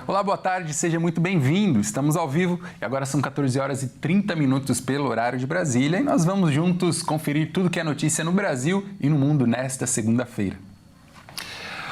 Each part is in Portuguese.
Olá, boa tarde, seja muito bem-vindo. Estamos ao vivo e agora são 14 horas e 30 minutos pelo horário de Brasília e nós vamos juntos conferir tudo que é notícia no Brasil e no mundo nesta segunda-feira.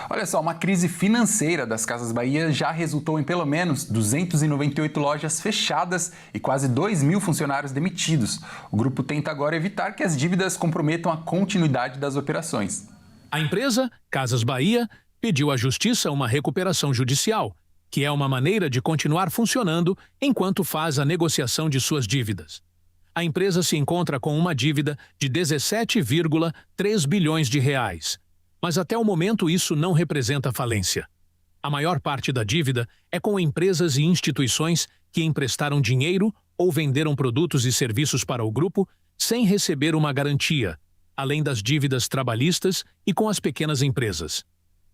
Olha só, uma crise financeira das Casas Bahia já resultou em pelo menos 298 lojas fechadas e quase 2.000 funcionários demitidos. O grupo tenta agora evitar que as dívidas comprometam a continuidade das operações. A empresa, Casas Bahia, pediu à Justiça uma recuperação judicial, que é uma maneira de continuar funcionando enquanto faz a negociação de suas dívidas. A empresa se encontra com uma dívida de 17,3 bilhões de reais. Mas até o momento isso não representa falência. A maior parte da dívida é com empresas e instituições que emprestaram dinheiro ou venderam produtos e serviços para o grupo sem receber uma garantia, além das dívidas trabalhistas e com as pequenas empresas.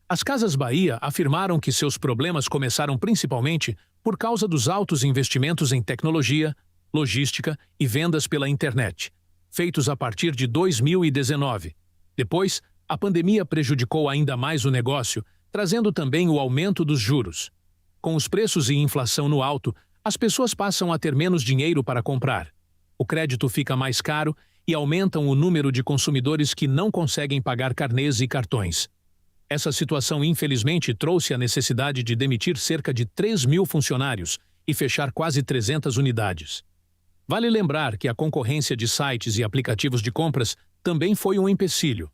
As Casas Bahia afirmaram que seus problemas começaram principalmente por causa dos altos investimentos em tecnologia, logística e vendas pela internet, feitos a partir de 2019. Depois, a pandemia prejudicou ainda mais o negócio, trazendo também o aumento dos juros. Com os preços e inflação no alto, as pessoas passam a ter menos dinheiro para comprar. O crédito fica mais caro e aumentam o número de consumidores que não conseguem pagar carnês e cartões. Essa situação, infelizmente, trouxe a necessidade de demitir cerca de 3.000 funcionários e fechar quase 300 unidades. Vale lembrar que a concorrência de sites e aplicativos de compras também foi um empecilho.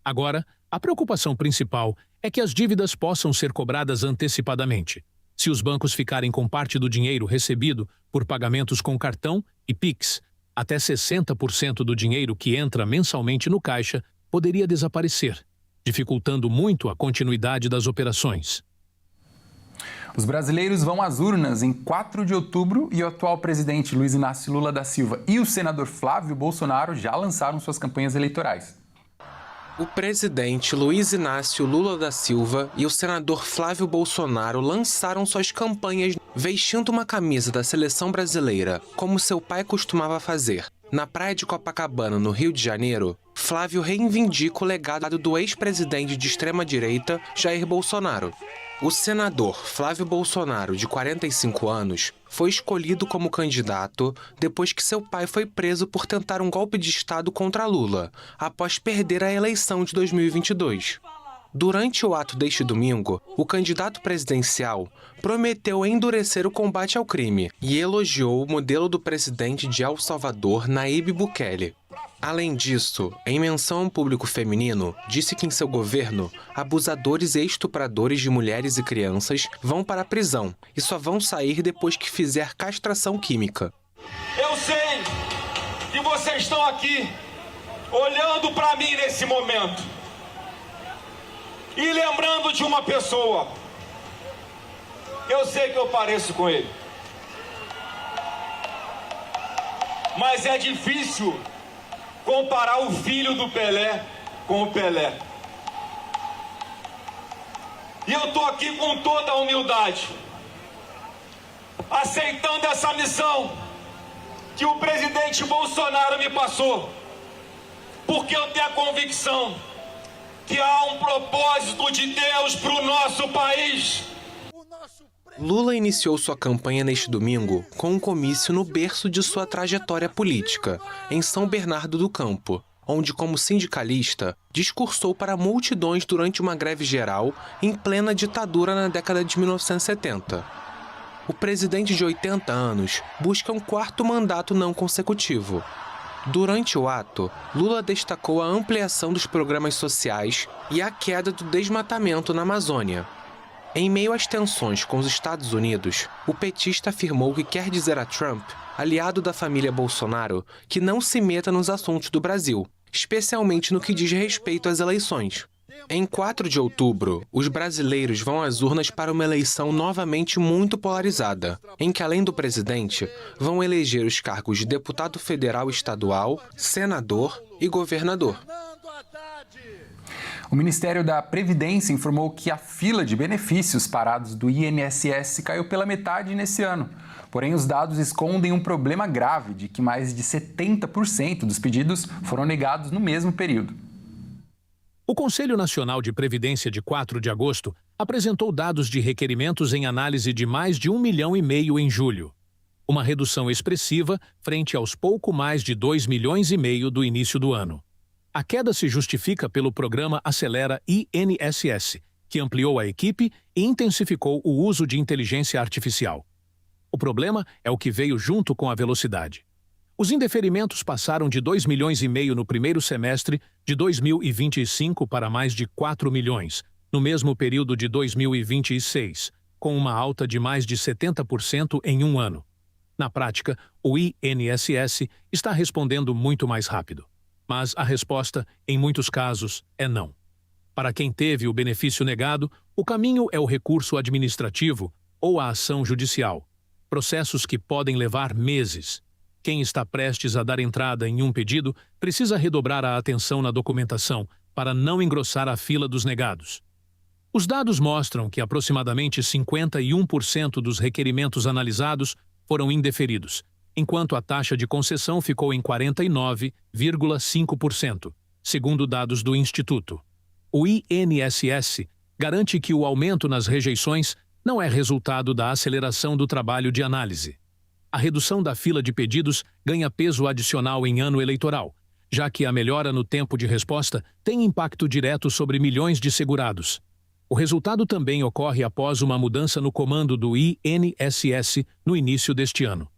Agora, a preocupação principal é que as dívidas possam ser cobradas antecipadamente. Se os bancos ficarem com parte do dinheiro recebido por pagamentos com cartão e Pix, até 60% do dinheiro que entra mensalmente no caixa poderia desaparecer, dificultando muito a continuidade das operações. Os brasileiros vão às urnas em 4 de outubro e o atual presidente Luiz Inácio Lula da Silva e o senador Flávio Bolsonaro já lançaram suas campanhas eleitorais. O presidente Luiz Inácio Lula da Silva e o senador Flávio Bolsonaro lançaram suas campanhas vestindo uma camisa da seleção brasileira, como seu pai costumava fazer. Na praia de Copacabana, no Rio de Janeiro, Flávio reivindica o legado do ex-presidente de extrema-direita, Jair Bolsonaro. O senador Flávio Bolsonaro, de 45 anos, foi escolhido como candidato depois que seu pai foi preso por tentar um golpe de Estado contra Lula, após perder a eleição de 2022. Durante o ato deste domingo, o candidato presidencial prometeu endurecer o combate ao crime e elogiou o modelo do presidente de El Salvador, Nayib Bukele. Além disso, em menção ao público feminino, disse que em seu governo, abusadores e estupradores de mulheres e crianças vão para a prisão e só vão sair depois que fizer castração química. Eu sei que vocês estão aqui olhando para mim nesse momento e lembrando de uma pessoa. Eu sei que eu pareço com ele, mas é difícil comparar o filho do Pelé com o Pelé. E eu estou aqui com toda a humildade, aceitando essa missão que o presidente Bolsonaro me passou, porque eu tenho a convicção que há um propósito de Deus para o nosso país. Lula iniciou sua campanha neste domingo com um comício no berço de sua trajetória política, em São Bernardo do Campo, onde, como sindicalista, discursou para multidões durante uma greve geral em plena ditadura na década de 1970. O presidente de 80 anos busca um quarto mandato não consecutivo. Durante o ato, Lula destacou a ampliação dos programas sociais e a queda do desmatamento na Amazônia. Em meio às tensões com os Estados Unidos, o petista afirmou que quer dizer a Trump, aliado da família Bolsonaro, que não se meta nos assuntos do Brasil, especialmente no que diz respeito às eleições. Em 4 de outubro, os brasileiros vão às urnas para uma eleição novamente muito polarizada, em que, além do presidente, vão eleger os cargos de deputado federal e estadual, senador e governador. O Ministério da Previdência informou que a fila de benefícios parados do INSS caiu pela metade nesse ano. Porém, os dados escondem um problema grave de que mais de 70% dos pedidos foram negados no mesmo período. O Conselho Nacional de Previdência de 4 de agosto apresentou dados de requerimentos em análise de mais de 1,5 milhão em julho. Uma redução expressiva frente aos pouco mais de 2,5 milhões do início do ano. A queda se justifica pelo programa Acelera INSS, que ampliou a equipe e intensificou o uso de inteligência artificial. O problema é o que veio junto com a velocidade. Os indeferimentos passaram de 2,5 milhões no primeiro semestre de 2025 para mais de 4 milhões, no mesmo período de 2026, com uma alta de mais de 70% em um ano. Na prática, o INSS está respondendo muito mais rápido. Mas a resposta, em muitos casos, é não. Para quem teve o benefício negado, o caminho é o recurso administrativo ou a ação judicial. Processos que podem levar meses. Quem está prestes a dar entrada em um pedido precisa redobrar a atenção na documentação para não engrossar a fila dos negados. Os dados mostram que aproximadamente 51% dos requerimentos analisados foram indeferidos, enquanto a taxa de concessão ficou em 49,5%, segundo dados do Instituto. O INSS garante que o aumento nas rejeições não é resultado da aceleração do trabalho de análise. A redução da fila de pedidos ganha peso adicional em ano eleitoral, já que a melhora no tempo de resposta tem impacto direto sobre milhões de segurados. O resultado também ocorre após uma mudança no comando do INSS no início deste ano.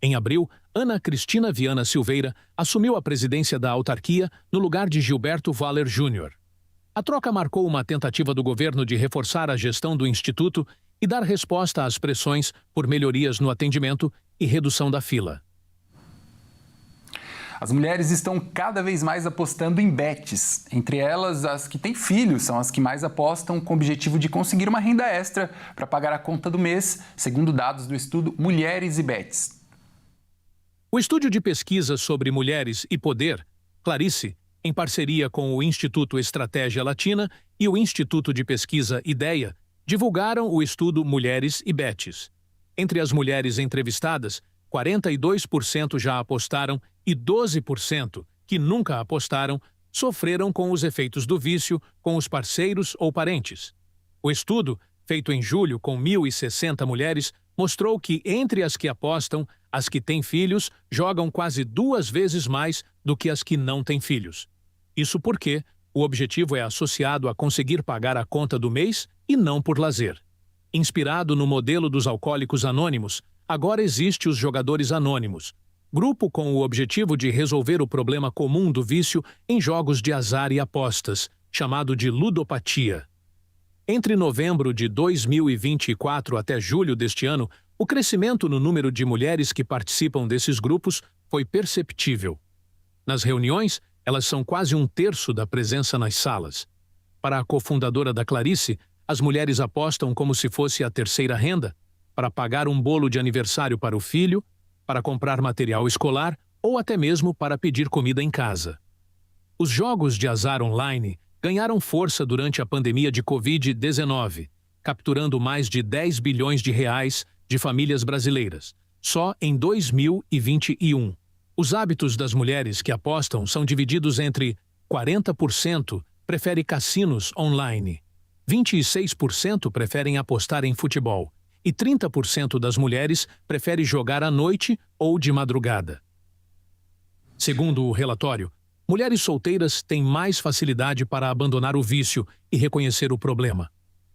Em abril, Ana Cristina Viana Silveira assumiu a presidência da autarquia no lugar de Gilberto Valer Júnior. A troca marcou uma tentativa do governo de reforçar a gestão do Instituto e dar resposta às pressões por melhorias no atendimento e redução da fila. As mulheres estão cada vez mais apostando em bets. Entre elas, as que têm filhos são as que mais apostam com o objetivo de conseguir uma renda extra para pagar a conta do mês, segundo dados do estudo Mulheres e Bets. O estúdio de pesquisa sobre mulheres e poder, Clarice, em parceria com o Instituto Estratégia Latina e o Instituto de Pesquisa Ideia, divulgaram o estudo Mulheres e Bets. Entre as mulheres entrevistadas, 42% já apostaram e 12% que nunca apostaram sofreram com os efeitos do vício com os parceiros ou parentes. O estudo, feito em julho com 1.060 mulheres, mostrou que entre as que apostam, as que têm filhos jogam quase 2 vezes mais do que as que não têm filhos. Isso porque o objetivo é associado a conseguir pagar a conta do mês e não por lazer. Inspirado no modelo dos alcoólicos anônimos, agora existe os jogadores anônimos, grupo com o objetivo de resolver o problema comum do vício em jogos de azar e apostas, chamado de ludopatia. Entre novembro de 2024 até julho deste ano, o crescimento no número de mulheres que participam desses grupos foi perceptível. Nas reuniões, elas são quase 1/3 da presença nas salas. Para a cofundadora da Clarice, as mulheres apostam como se fosse a terceira renda, para pagar um bolo de aniversário para o filho, para comprar material escolar ou até mesmo para pedir comida em casa. Os jogos de azar online ganharam força durante a pandemia de Covid-19, capturando mais de 10 bilhões de reais de famílias brasileiras, só em 2021. Os hábitos das mulheres que apostam são divididos entre 40% prefere cassinos online, 26% preferem apostar em futebol e 30% das mulheres prefere jogar à noite ou de madrugada. Segundo o relatório, mulheres solteiras têm mais facilidade para abandonar o vício e reconhecer o problema.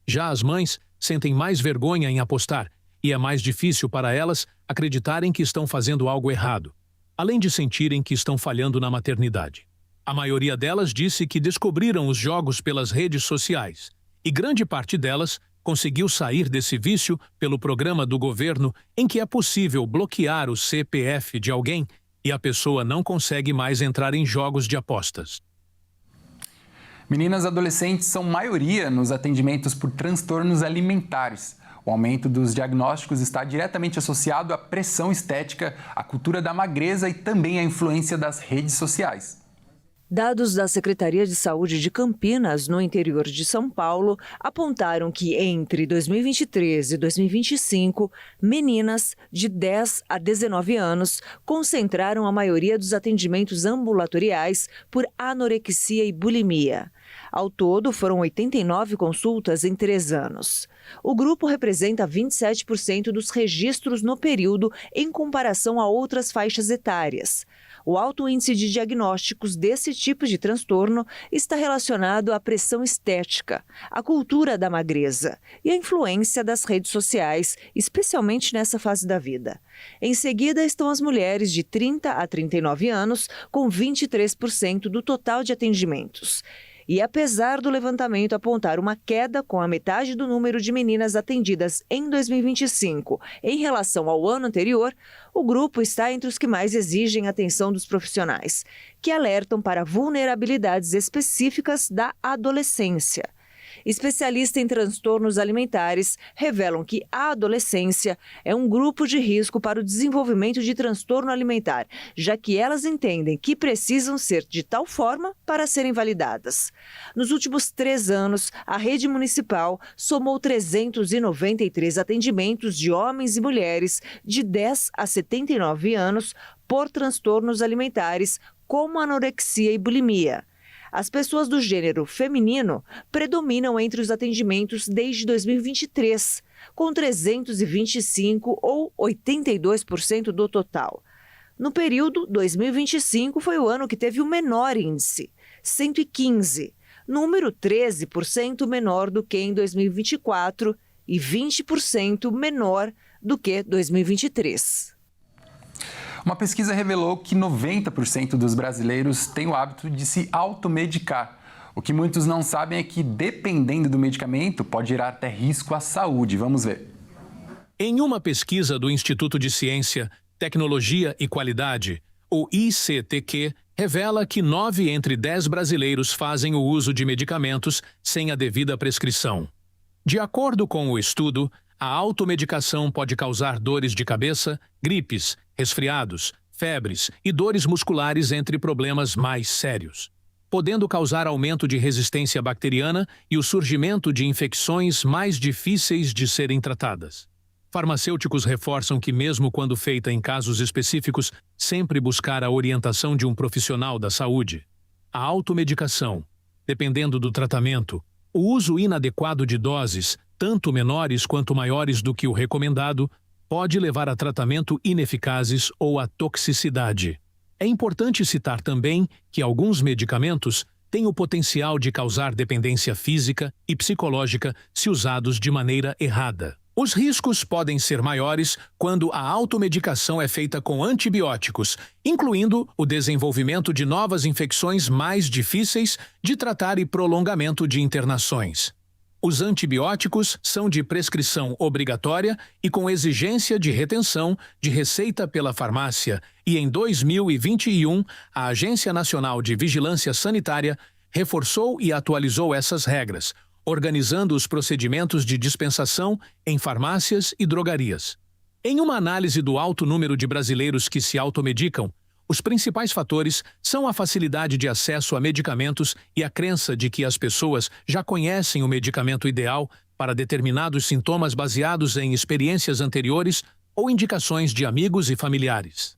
Já as mães sentem mais vergonha em apostar e é mais difícil para elas acreditarem que estão fazendo algo errado, além de sentirem que estão falhando na maternidade. A maioria delas disse que descobriram os jogos pelas redes sociais e grande parte delas conseguiu sair desse vício pelo programa do governo em que é possível bloquear o CPF de alguém e a pessoa não consegue mais entrar em jogos de apostas. Meninas adolescentes são maioria nos atendimentos por transtornos alimentares. O aumento dos diagnósticos está diretamente associado à pressão estética, à cultura da magreza e também à influência das redes sociais. Dados da Secretaria de Saúde de Campinas, no interior de São Paulo, apontaram que entre 2023 e 2025, meninas de 10 a 19 anos concentraram a maioria dos atendimentos ambulatoriais por anorexia e bulimia. Ao todo, foram 89 consultas em 3 anos. O grupo representa 27% dos registros no período em comparação a outras faixas etárias. O alto índice de diagnósticos desse tipo de transtorno está relacionado à pressão estética, à cultura da magreza e à influência das redes sociais, especialmente nessa fase da vida. Em seguida estão as mulheres de 30 a 39 anos, com 23% do total de atendimentos. E apesar do levantamento apontar uma queda com a metade do número de meninas atendidas em 2025 em relação ao ano anterior, o grupo está entre os que mais exigem atenção dos profissionais, que alertam para vulnerabilidades específicas da adolescência. Especialistas em transtornos alimentares revelam que a adolescência é um grupo de risco para o desenvolvimento de transtorno alimentar, já que elas entendem que precisam ser de tal forma para serem validadas. Nos últimos 3 anos, a rede municipal somou 393 atendimentos de homens e mulheres de 10 a 79 anos por transtornos alimentares, como anorexia e bulimia. As pessoas do gênero feminino predominam entre os atendimentos desde 2023, com 325 ou 82% do total. No período, 2025 foi o ano que teve o menor índice, 115, número 13% menor do que em 2024 e 20% menor do que 2023. Uma pesquisa revelou que 90% dos brasileiros têm o hábito de se automedicar. O que muitos não sabem é que, dependendo do medicamento, pode gerar até risco à saúde. Vamos ver. Em uma pesquisa do Instituto de Ciência, Tecnologia e Qualidade, o ICTQ, revela que 9 entre 10 brasileiros fazem o uso de medicamentos sem a devida prescrição. De acordo com o estudo, a automedicação pode causar dores de cabeça, gripes, resfriados, febres e dores musculares, entre problemas mais sérios, podendo causar aumento de resistência bacteriana e o surgimento de infecções mais difíceis de serem tratadas. Farmacêuticos reforçam que, mesmo quando feita em casos específicos, sempre buscar a orientação de um profissional da saúde. A automedicação, dependendo do tratamento, o uso inadequado de doses, tanto menores quanto maiores do que o recomendado, pode levar a tratamento ineficazes ou a toxicidade. É importante citar também que alguns medicamentos têm o potencial de causar dependência física e psicológica se usados de maneira errada. Os riscos podem ser maiores quando a automedicação é feita com antibióticos, incluindo o desenvolvimento de novas infecções mais difíceis de tratar e prolongamento de internações. Os antibióticos são de prescrição obrigatória e com exigência de retenção de receita pela farmácia, e em 2021, a Agência Nacional de Vigilância Sanitária reforçou e atualizou essas regras, organizando os procedimentos de dispensação em farmácias e drogarias. Em uma análise do alto número de brasileiros que se automedicam, os principais fatores são a facilidade de acesso a medicamentos e a crença de que as pessoas já conhecem o medicamento ideal para determinados sintomas baseados em experiências anteriores ou indicações de amigos e familiares.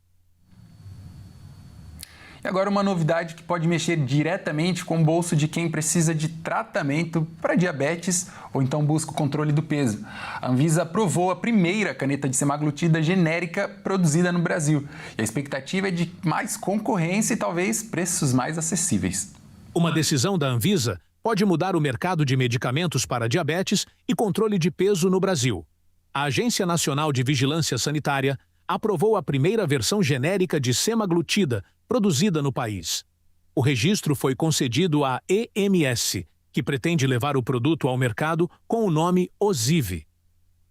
E agora uma novidade que pode mexer diretamente com o bolso de quem precisa de tratamento para diabetes ou então busca o controle do peso. A Anvisa aprovou a primeira caneta de semaglutida genérica produzida no Brasil. E a expectativa é de mais concorrência e talvez preços mais acessíveis. Uma decisão da Anvisa pode mudar o mercado de medicamentos para diabetes e controle de peso no Brasil. A Agência Nacional de Vigilância Sanitária aprovou a primeira versão genérica de semaglutida produzida no país. O registro foi concedido à EMS, que pretende levar o produto ao mercado com o nome Ozivy.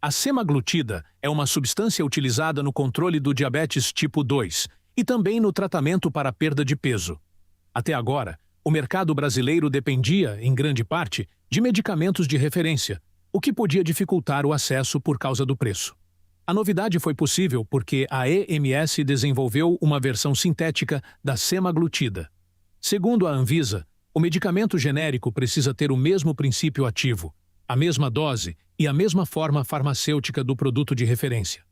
A semaglutida é uma substância utilizada no controle do diabetes tipo 2 e também no tratamento para a perda de peso. Até agora, o mercado brasileiro dependia, em grande parte, de medicamentos de referência, o que podia dificultar o acesso por causa do preço. A novidade foi possível porque a EMS desenvolveu uma versão sintética da semaglutida. Segundo a Anvisa, o medicamento genérico precisa ter o mesmo princípio ativo, a mesma dose e a mesma forma farmacêutica do produto de referência.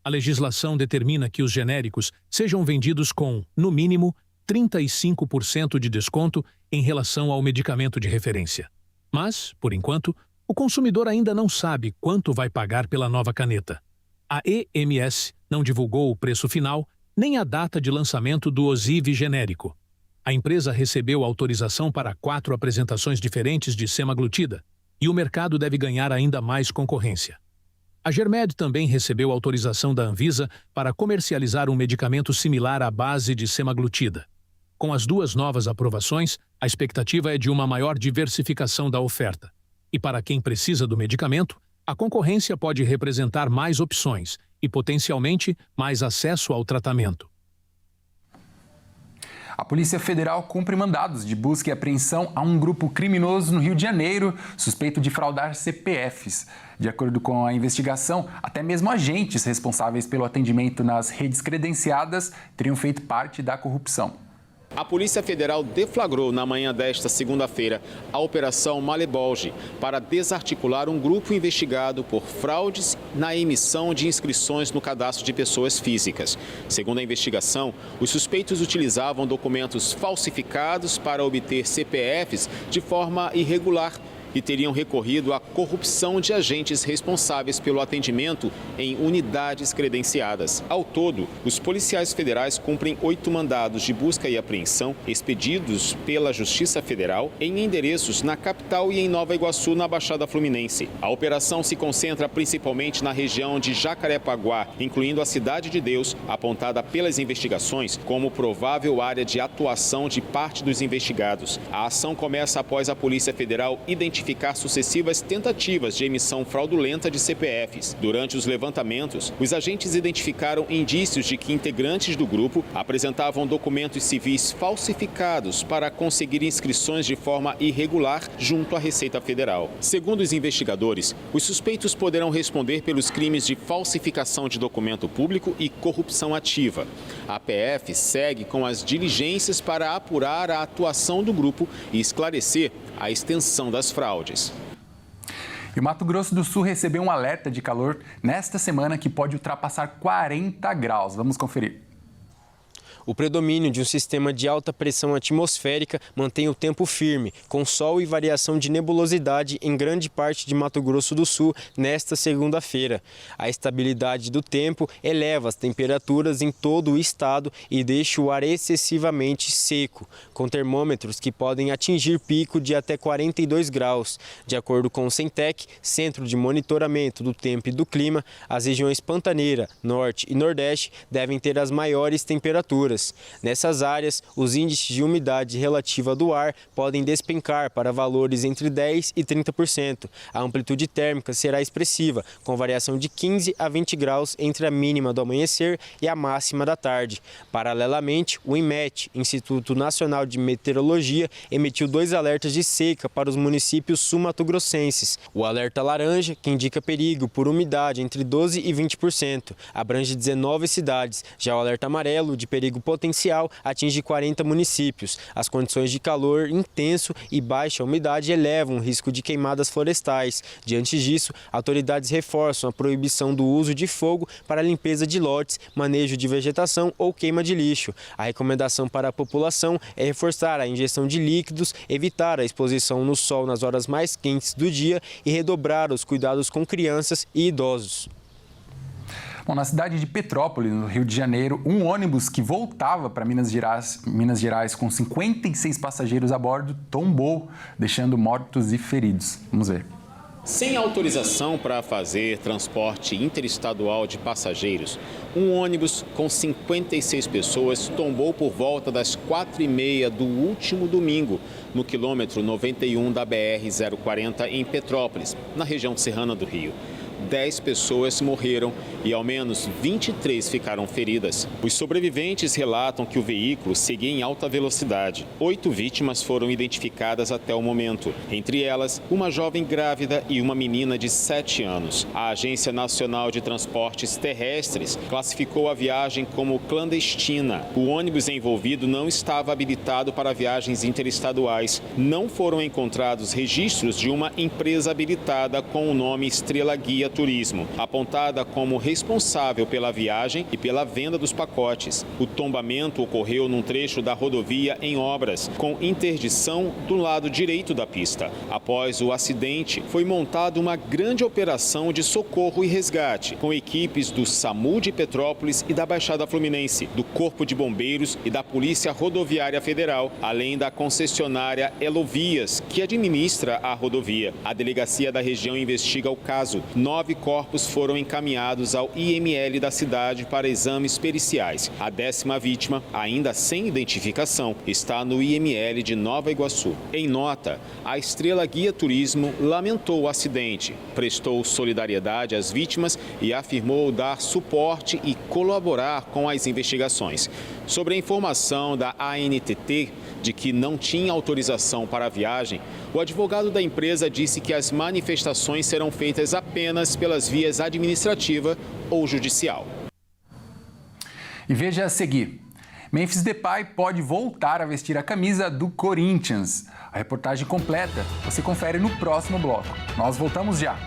A legislação determina que os genéricos sejam vendidos com, no mínimo, 35% de desconto em relação ao medicamento de referência. Mas, por enquanto, o consumidor ainda não sabe quanto vai pagar pela nova caneta. A EMS não divulgou o preço final nem a data de lançamento do Ozivy genérico. A empresa recebeu autorização para 4 apresentações diferentes de semaglutida e o mercado deve ganhar ainda mais concorrência. A Germed também recebeu autorização da Anvisa para comercializar um medicamento similar à base de semaglutida. Com as 2 novas aprovações, a expectativa é de uma maior diversificação da oferta. E para quem precisa do medicamento, a concorrência pode representar mais opções e, potencialmente, mais acesso ao tratamento. A Polícia Federal cumpre mandados de busca e apreensão a um grupo criminoso no Rio de Janeiro, suspeito de fraudar CPFs. De acordo com a investigação, até mesmo agentes responsáveis pelo atendimento nas redes credenciadas teriam feito parte da corrupção. A Polícia Federal deflagrou na manhã desta segunda-feira a Operação Malebolge para desarticular um grupo investigado por fraudes na emissão de inscrições no cadastro de pessoas físicas. Segundo a investigação, os suspeitos utilizavam documentos falsificados para obter CPFs de forma irregular e teriam recorrido à corrupção de agentes responsáveis pelo atendimento em unidades credenciadas. Ao todo, os policiais federais cumprem 8 mandados de busca e apreensão expedidos pela Justiça Federal em endereços na capital e em Nova Iguaçu, na Baixada Fluminense. A operação se concentra principalmente na região de Jacarepaguá, incluindo a Cidade de Deus, apontada pelas investigações como provável área de atuação de parte dos investigados. A ação começa após a Polícia Federal identificar sucessivas tentativas de emissão fraudulenta de CPFs. Durante os levantamentos, os agentes identificaram indícios de que integrantes do grupo apresentavam documentos civis falsificados para conseguir inscrições de forma irregular junto à Receita Federal. Segundo os investigadores, os suspeitos poderão responder pelos crimes de falsificação de documento público e corrupção ativa. A PF segue com as diligências para apurar a atuação do grupo e esclarecer a extensão das fraudes. E o Mato Grosso do Sul recebeu um alerta de calor nesta semana que pode ultrapassar 40 graus. Vamos conferir. O predomínio de um sistema de alta pressão atmosférica mantém o tempo firme, com sol e variação de nebulosidade em grande parte de Mato Grosso do Sul nesta segunda-feira. A estabilidade do tempo eleva as temperaturas em todo o estado e deixa o ar excessivamente seco, com termômetros que podem atingir pico de até 42 graus. De acordo com o Centec, Centro de Monitoramento do Tempo e do Clima, as regiões Pantaneira, Norte e Nordeste devem ter as maiores temperaturas. Nessas áreas, os índices de umidade relativa do ar podem despencar para valores entre 10% e 30%. A amplitude térmica será expressiva, com variação de 15 a 20 graus entre a mínima do amanhecer e a máxima da tarde. Paralelamente, o INMET, Instituto Nacional de Meteorologia, emitiu 2 alertas de seca para os municípios sul-matogrossenses. O alerta laranja, que indica perigo por umidade entre 12% e 20%, abrange 19 cidades. Já o alerta amarelo, de perigo potencial, atinge 40 municípios. As condições de calor intenso e baixa umidade elevam o risco de queimadas florestais. Diante disso, autoridades reforçam a proibição do uso de fogo para limpeza de lotes, manejo de vegetação ou queima de lixo. A recomendação para a população é reforçar a ingestão de líquidos, evitar a exposição no sol nas horas mais quentes do dia e redobrar os cuidados com crianças e idosos. Bom, na cidade de Petrópolis, no Rio de Janeiro, um ônibus que voltava para Minas Gerais com 56 passageiros a bordo tombou, deixando mortos e feridos. Vamos ver. Sem autorização para fazer transporte interestadual de passageiros, um ônibus com 56 pessoas tombou por volta das 4h30 do último domingo, no quilômetro 91 da BR-040 em Petrópolis, na região serrana do Rio. 10 pessoas morreram e ao menos 23 ficaram feridas. Os sobreviventes relatam que o veículo seguia em alta velocidade. 8 vítimas foram identificadas até o momento. Entre elas, uma jovem grávida e uma menina de 7 anos. A Agência Nacional de Transportes Terrestres classificou a viagem como clandestina. O ônibus envolvido não estava habilitado para viagens interestaduais. Não foram encontrados registros de uma empresa habilitada com o nome Estrela Guia Turismo, apontada como responsável pela viagem e pela venda dos pacotes. O tombamento ocorreu num trecho da rodovia em obras, com interdição do lado direito da pista. Após o acidente, foi montada uma grande operação de socorro e resgate, com equipes do SAMU de Petrópolis e da Baixada Fluminense, do Corpo de Bombeiros e da Polícia Rodoviária Federal, além da concessionária Elovias, que administra a rodovia. A delegacia da região investiga o caso. 9 corpos foram encaminhados ao IML da cidade para exames periciais. A 10ª vítima, ainda sem identificação, está no IML de Nova Iguaçu. Em nota, a Estrela Guia Turismo lamentou o acidente, prestou solidariedade às vítimas e afirmou dar suporte e colaborar com as investigações. Sobre a informação da ANTT de que não tinha autorização para a viagem, o advogado da empresa disse que as manifestações serão feitas apenas pelas vias administrativa ou judicial. E veja a seguir. Memphis Depay pode voltar a vestir a camisa do Corinthians. A reportagem completa você confere no próximo bloco. Nós voltamos já.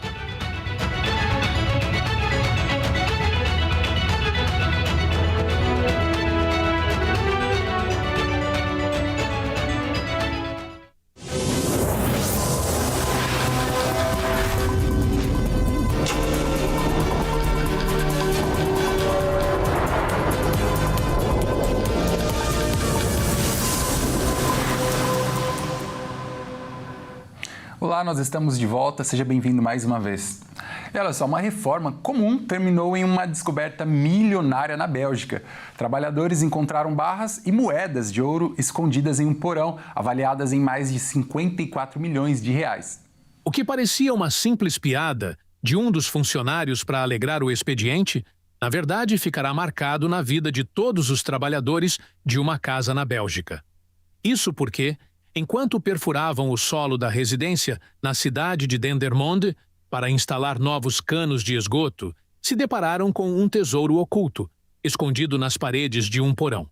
Olá, nós estamos de volta, seja bem-vindo mais uma vez. E olha só, uma reforma comum terminou em uma descoberta milionária na Bélgica. Trabalhadores encontraram barras e moedas de ouro escondidas em um porão, avaliadas em mais de 54 milhões de reais. O que parecia uma simples piada de um dos funcionários para alegrar o expediente, na verdade ficará marcado na vida de todos os trabalhadores de uma casa na Bélgica. Isso porque, enquanto perfuravam o solo da residência na cidade de Dendermonde para instalar novos canos de esgoto, se depararam com um tesouro oculto, escondido nas paredes de um porão.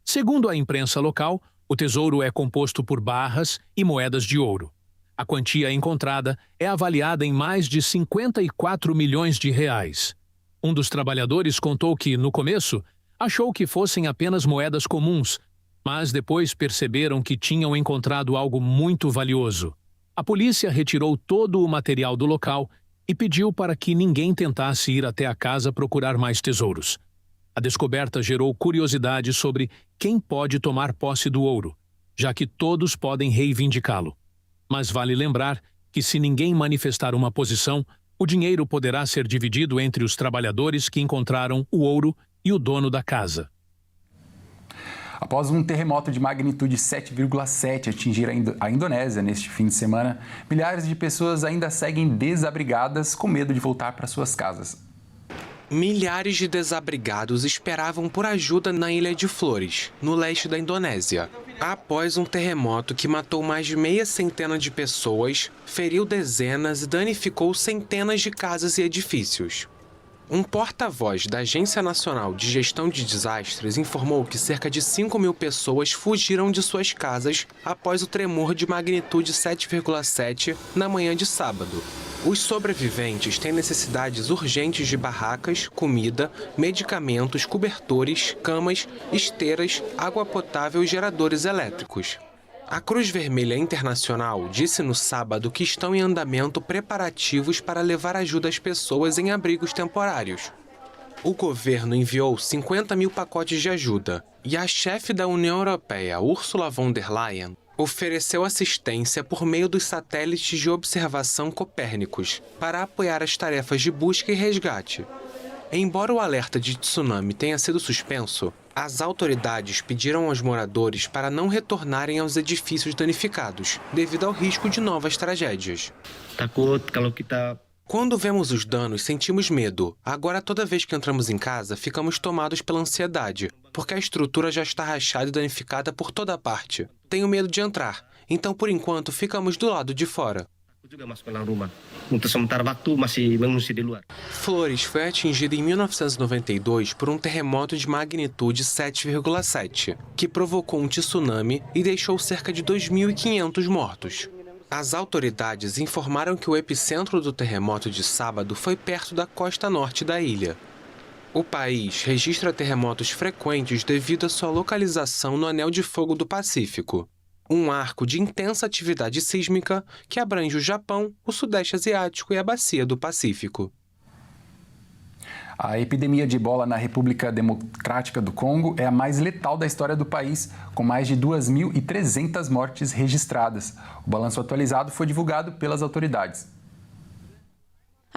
Segundo a imprensa local, o tesouro é composto por barras e moedas de ouro. A quantia encontrada é avaliada em mais de 54 milhões de reais. Um dos trabalhadores contou que, no começo, achou que fossem apenas moedas comuns, mas depois perceberam que tinham encontrado algo muito valioso. A polícia retirou todo o material do local e pediu para que ninguém tentasse ir até a casa procurar mais tesouros. A descoberta gerou curiosidade sobre quem pode tomar posse do ouro, já que todos podem reivindicá-lo. Mas vale lembrar que, se ninguém manifestar uma posição, o dinheiro poderá ser dividido entre os trabalhadores que encontraram o ouro e o dono da casa. Após um terremoto de magnitude 7,7 atingir a Indonésia neste fim de semana, milhares de pessoas ainda seguem desabrigadas com medo de voltar para suas casas. Milhares de desabrigados esperavam por ajuda na Ilha de Flores, no leste da Indonésia, após um terremoto que matou mais de meia centena de pessoas, feriu dezenas e danificou centenas de casas e edifícios. Um porta-voz da Agência Nacional de Gestão de Desastres informou que cerca de 5.000 pessoas fugiram de suas casas após o tremor de magnitude 7,7 na manhã de sábado. Os sobreviventes têm necessidades urgentes de barracas, comida, medicamentos, cobertores, camas, esteiras, água potável e geradores elétricos. A Cruz Vermelha Internacional disse no sábado que estão em andamento preparativos para levar ajuda às pessoas em abrigos temporários. O governo enviou 50.000 pacotes de ajuda e a chefe da União Europeia, Ursula von der Leyen, ofereceu assistência por meio dos satélites de observação Copérnicos para apoiar as tarefas de busca e resgate. Embora o alerta de tsunami tenha sido suspenso, as autoridades pediram aos moradores para não retornarem aos edifícios danificados, devido ao risco de novas tragédias. Quando vemos os danos, sentimos medo. Agora, toda vez que entramos em casa, ficamos tomados pela ansiedade, porque a estrutura já está rachada e danificada por toda parte. Tenho medo de entrar, então, por enquanto, ficamos do lado de fora. Flores foi atingida em 1992 por um terremoto de magnitude 7,7, que provocou um tsunami e deixou cerca de 2.500 mortos. As autoridades informaram que o epicentro do terremoto de sábado foi perto da costa norte da ilha. O país registra terremotos frequentes devido à sua localização no Anel de Fogo do Pacífico, um arco de intensa atividade sísmica que abrange o Japão, o Sudeste Asiático e a Bacia do Pacífico. A epidemia de ebola na República Democrática do Congo é a mais letal da história do país, com mais de 2.300 mortes registradas. O balanço atualizado foi divulgado pelas autoridades.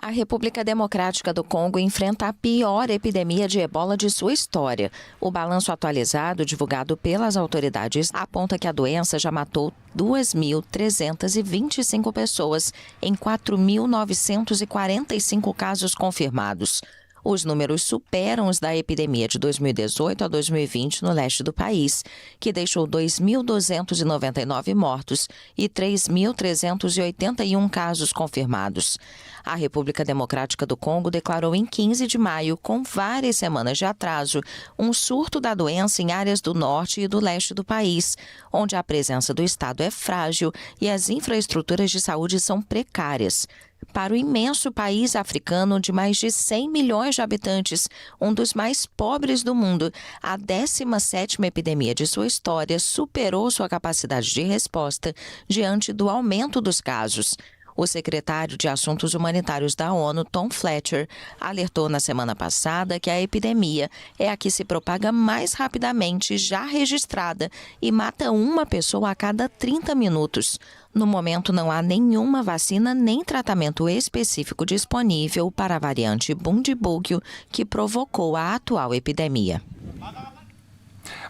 A República Democrática do Congo enfrenta a pior epidemia de ebola de sua história. O balanço atualizado, divulgado pelas autoridades, aponta que a doença já matou 2.325 pessoas em 4.945 casos confirmados. Os números superam os da epidemia de 2018 a 2020 no leste do país, que deixou 2.299 mortos e 3.381 casos confirmados. A República Democrática do Congo declarou em 15 de maio, com várias semanas de atraso, um surto da doença em áreas do norte e do leste do país, onde a presença do Estado é frágil e as infraestruturas de saúde são precárias. Para o imenso país africano de mais de 100 milhões de habitantes, um dos mais pobres do mundo, a 17ª epidemia de sua história superou sua capacidade de resposta diante do aumento dos casos. O secretário de Assuntos Humanitários da ONU, Tom Fletcher, alertou na semana passada que a epidemia é a que se propaga mais rapidamente já registrada e mata uma pessoa a cada 30 minutos. No momento, não há nenhuma vacina nem tratamento específico disponível para a variante Bundibugyo que provocou a atual epidemia.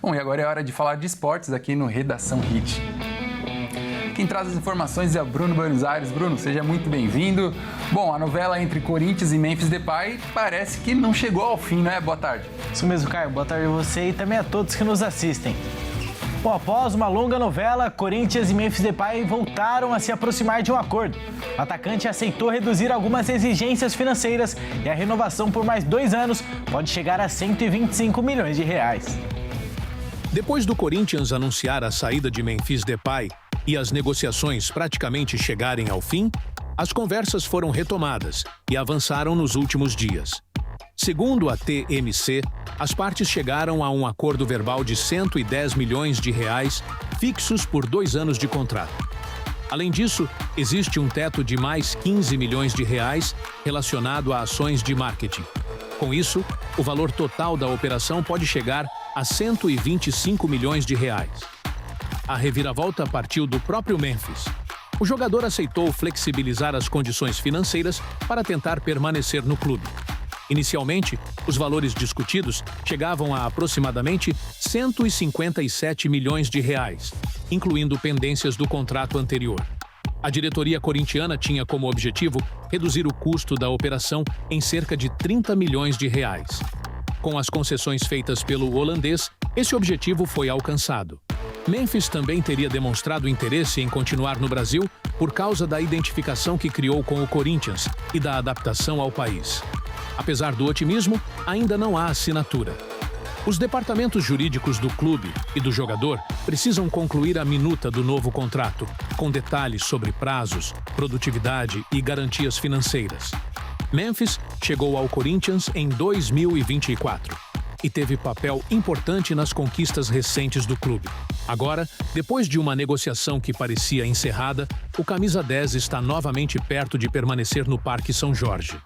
Bom, e agora é hora de falar de esportes aqui no Redação Hit. Quem traz as informações é o Bruno Buenos Aires. Bruno, seja muito bem-vindo. Bom, a novela entre Corinthians e Memphis Depay parece que não chegou ao fim, não é? Boa tarde. Isso mesmo, Caio. Boa tarde a você e também a todos que nos assistem. Bom, após uma longa novela, Corinthians e Memphis Depay voltaram a se aproximar de um acordo. O atacante aceitou reduzir algumas exigências financeiras e a renovação por mais 2 anos pode chegar a 125 milhões de reais. Depois do Corinthians anunciar a saída de Memphis Depay e as negociações praticamente chegarem ao fim, as conversas foram retomadas e avançaram nos últimos dias. Segundo a TMC, as partes chegaram a um acordo verbal de 110 milhões de reais fixos por 2 anos de contrato. Além disso, existe um teto de mais 15 milhões de reais relacionado a ações de marketing. Com isso, o valor total da operação pode chegar a 125 milhões de reais. A reviravolta partiu do próprio Memphis. O jogador aceitou flexibilizar as condições financeiras para tentar permanecer no clube. Inicialmente, os valores discutidos chegavam a aproximadamente 157 milhões de reais, incluindo pendências do contrato anterior. A diretoria corintiana tinha como objetivo reduzir o custo da operação em cerca de 30 milhões de reais. Com as concessões feitas pelo holandês, esse objetivo foi alcançado. Memphis também teria demonstrado interesse em continuar no Brasil por causa da identificação que criou com o Corinthians e da adaptação ao país. Apesar do otimismo, ainda não há assinatura. Os departamentos jurídicos do clube e do jogador precisam concluir a minuta do novo contrato, com detalhes sobre prazos, produtividade e garantias financeiras. Memphis chegou ao Corinthians em 2024 e teve papel importante nas conquistas recentes do clube. Agora, depois de uma negociação que parecia encerrada, o camisa 10 está novamente perto de permanecer no Parque São Jorge.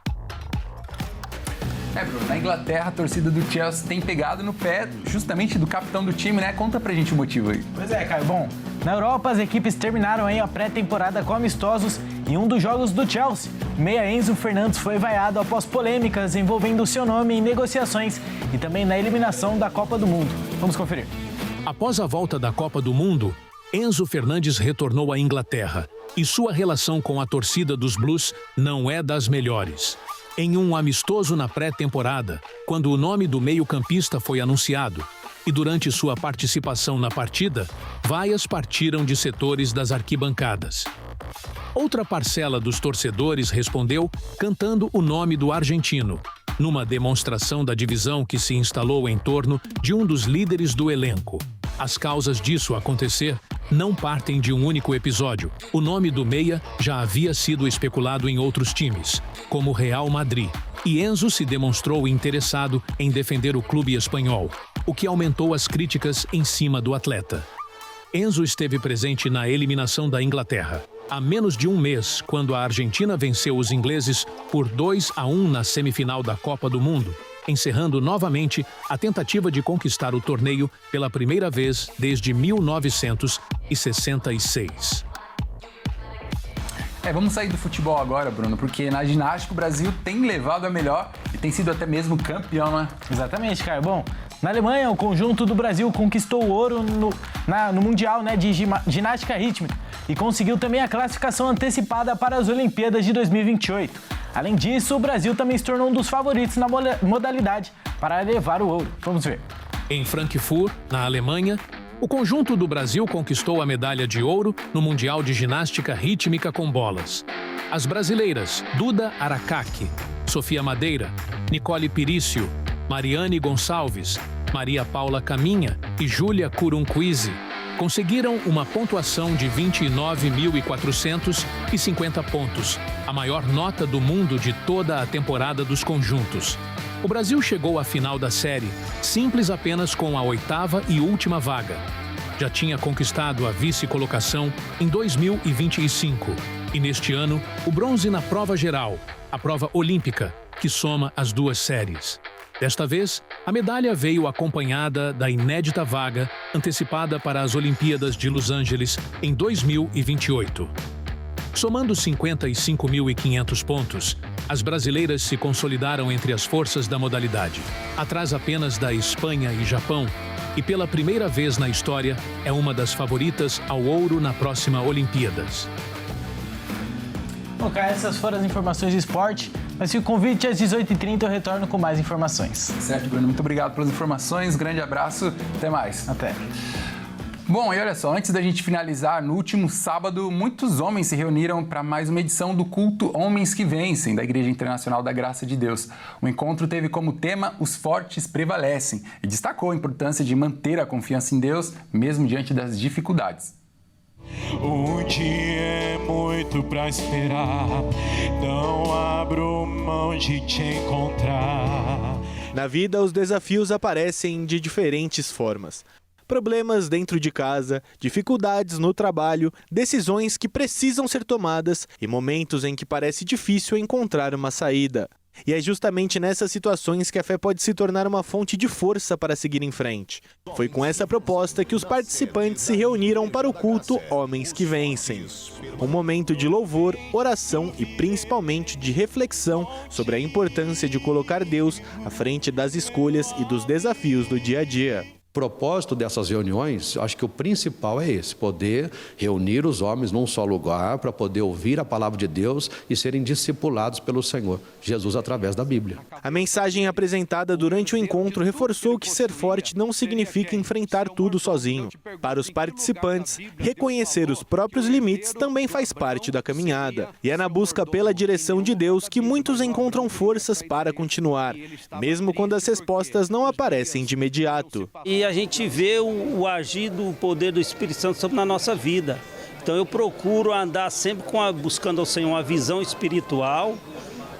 Bruno, na Inglaterra, a torcida do Chelsea tem pegado no pé justamente do capitão do time, né? Conta pra gente o motivo aí. Pois é, Caio. Bom, na Europa, as equipes terminaram aí a pré-temporada com amistosos em um dos jogos do Chelsea. O meia Enzo Fernandes foi vaiado após polêmicas envolvendo o seu nome em negociações e também na eliminação da Copa do Mundo. Vamos conferir. Após a volta da Copa do Mundo, Enzo Fernandes retornou à Inglaterra e sua relação com a torcida dos Blues não é das melhores. Em um amistoso na pré-temporada, quando o nome do meio-campista foi anunciado, e durante sua participação na partida, vaias partiram de setores das arquibancadas. Outra parcela dos torcedores respondeu cantando o nome do argentino, numa demonstração da divisão que se instalou em torno de um dos líderes do elenco. As causas disso acontecer não partem de um único episódio. O nome do meia já havia sido especulado em outros times, como o Real Madrid, e Enzo se demonstrou interessado em defender o clube espanhol, o que aumentou as críticas em cima do atleta. Enzo esteve presente na eliminação da Inglaterra, há menos de um mês, quando a Argentina venceu os ingleses por 2-1 na semifinal da Copa do Mundo, encerrando novamente a tentativa de conquistar o torneio pela primeira vez desde 1966. Vamos sair do futebol agora, Bruno, porque na ginástica o Brasil tem levado a melhor e tem sido até mesmo campeão, né? Exatamente, Caio. Bom, na Alemanha, o conjunto do Brasil conquistou o ouro no Mundial, de ginástica rítmica e conseguiu também a classificação antecipada para as Olimpíadas de 2028. Além disso, o Brasil também se tornou um dos favoritos na modalidade para levar o ouro. Vamos ver. Em Frankfurt, na Alemanha, o conjunto do Brasil conquistou a medalha de ouro no Mundial de Ginástica Rítmica com Bolas. As brasileiras Duda Aracaki, Sofia Madeira, Nicole Pirício, Mariane Gonçalves, Maria Paula Caminha e Júlia Curunquize conseguiram uma pontuação de 29.450 pontos, a maior nota do mundo de toda a temporada dos conjuntos. O Brasil chegou à final da série, simples apenas com a 8ª e última vaga. Já tinha conquistado a vice-colocação em 2025 e neste ano o bronze na prova geral, a prova olímpica, que soma as duas séries. Desta vez, a medalha veio acompanhada da inédita vaga antecipada para as Olimpíadas de Los Angeles em 2028. Somando 55.500 pontos, as brasileiras se consolidaram entre as forças da modalidade, atrás apenas da Espanha e Japão, e pela primeira vez na história é uma das favoritas ao ouro na próxima Olimpíadas. Bom, Caio, essas foram as informações de esporte, mas se o convite às 18h30 eu retorno com mais informações. Certo, Bruno. Muito obrigado pelas informações, grande abraço, até mais. Até. Bom, e olha só, antes da gente finalizar, no último sábado, muitos homens se reuniram para mais uma edição do culto Homens que Vencem, da Igreja Internacional da Graça de Deus. O encontro teve como tema Os Fortes Prevalecem e destacou a importância de manter a confiança em Deus, mesmo diante das dificuldades. O dia é muito pra esperar, não abro mão de te encontrar. Na vida, os desafios aparecem de diferentes formas. Problemas dentro de casa, dificuldades no trabalho, decisões que precisam ser tomadas e momentos em que parece difícil encontrar uma saída. E é justamente nessas situações que a fé pode se tornar uma fonte de força para seguir em frente. Foi com essa proposta que os participantes se reuniram para o culto Homens que Vencem. Um momento de louvor, oração e principalmente de reflexão sobre a importância de colocar Deus à frente das escolhas e dos desafios do dia a dia. O propósito dessas reuniões, acho que o principal é esse, poder reunir os homens num só lugar para poder ouvir a palavra de Deus e serem discipulados pelo Senhor, Jesus através da Bíblia. A mensagem apresentada durante o encontro reforçou que ser forte não significa enfrentar tudo sozinho. Para os participantes, reconhecer os próprios limites também faz parte da caminhada. E é na busca pela direção de Deus que muitos encontram forças para continuar, mesmo quando as respostas não aparecem de imediato. E a gente vê o agir do poder do Espírito Santo sobre a nossa vida. Então eu procuro andar sempre buscando ao Senhor uma visão espiritual,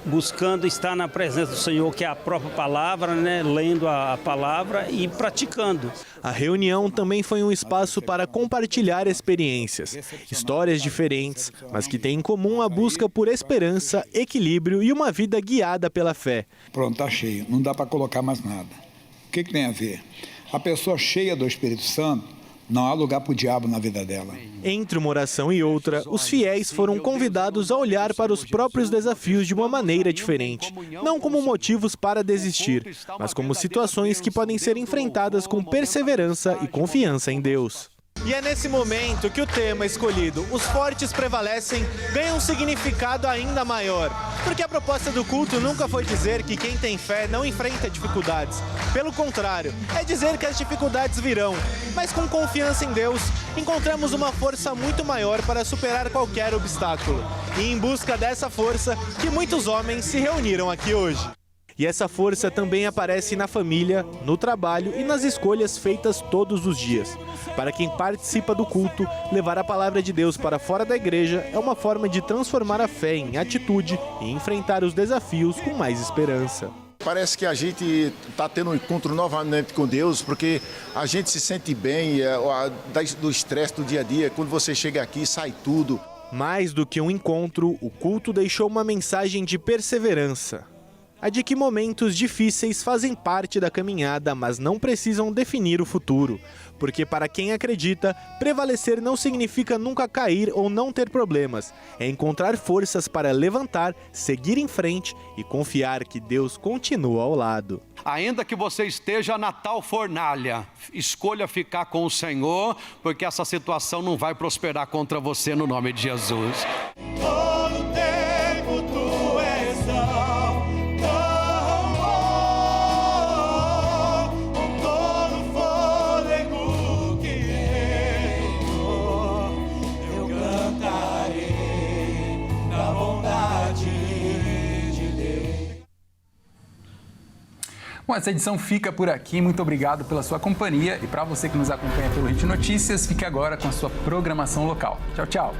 buscando estar na presença do Senhor, que é a própria palavra, lendo a palavra e praticando. A reunião também foi um espaço para compartilhar experiências, histórias diferentes, mas que têm em comum a busca por esperança, equilíbrio e uma vida guiada pela fé. Pronto, tá cheio, não dá para colocar mais nada. O que tem a ver? A pessoa cheia do Espírito Santo, não há lugar para o diabo na vida dela. Entre uma oração e outra, os fiéis foram convidados a olhar para os próprios desafios de uma maneira diferente. Não como motivos para desistir, mas como situações que podem ser enfrentadas com perseverança e confiança em Deus. E é nesse momento que o tema escolhido, Os Fortes Prevalecem, ganha um significado ainda maior. Porque a proposta do culto nunca foi dizer que quem tem fé não enfrenta dificuldades. Pelo contrário, é dizer que as dificuldades virão. Mas com confiança em Deus, encontramos uma força muito maior para superar qualquer obstáculo. E em busca dessa força, que muitos homens se reuniram aqui hoje. E essa força também aparece na família, no trabalho e nas escolhas feitas todos os dias. Para quem participa do culto, levar a palavra de Deus para fora da igreja é uma forma de transformar a fé em atitude e enfrentar os desafios com mais esperança. Parece que a gente está tendo um encontro novamente com Deus, porque a gente se sente bem do estresse do dia a dia. Quando você chega aqui, sai tudo. Mais do que um encontro, o culto deixou uma mensagem de perseverança. A de que momentos difíceis fazem parte da caminhada, mas não precisam definir o futuro. Porque para quem acredita, prevalecer não significa nunca cair ou não ter problemas. É encontrar forças para levantar, seguir em frente e confiar que Deus continua ao lado. Ainda que você esteja na tal fornalha, escolha ficar com o Senhor, porque essa situação não vai prosperar contra você no nome de Jesus. Todo tempo tu és tão bom, com todo fôlego que tenho, eu cantarei na bondade de Deus. Bom, essa edição fica por aqui. Muito obrigado pela sua companhia. E para você que nos acompanha pelo Hit Notícias, fique agora com a sua programação local. Tchau, tchau.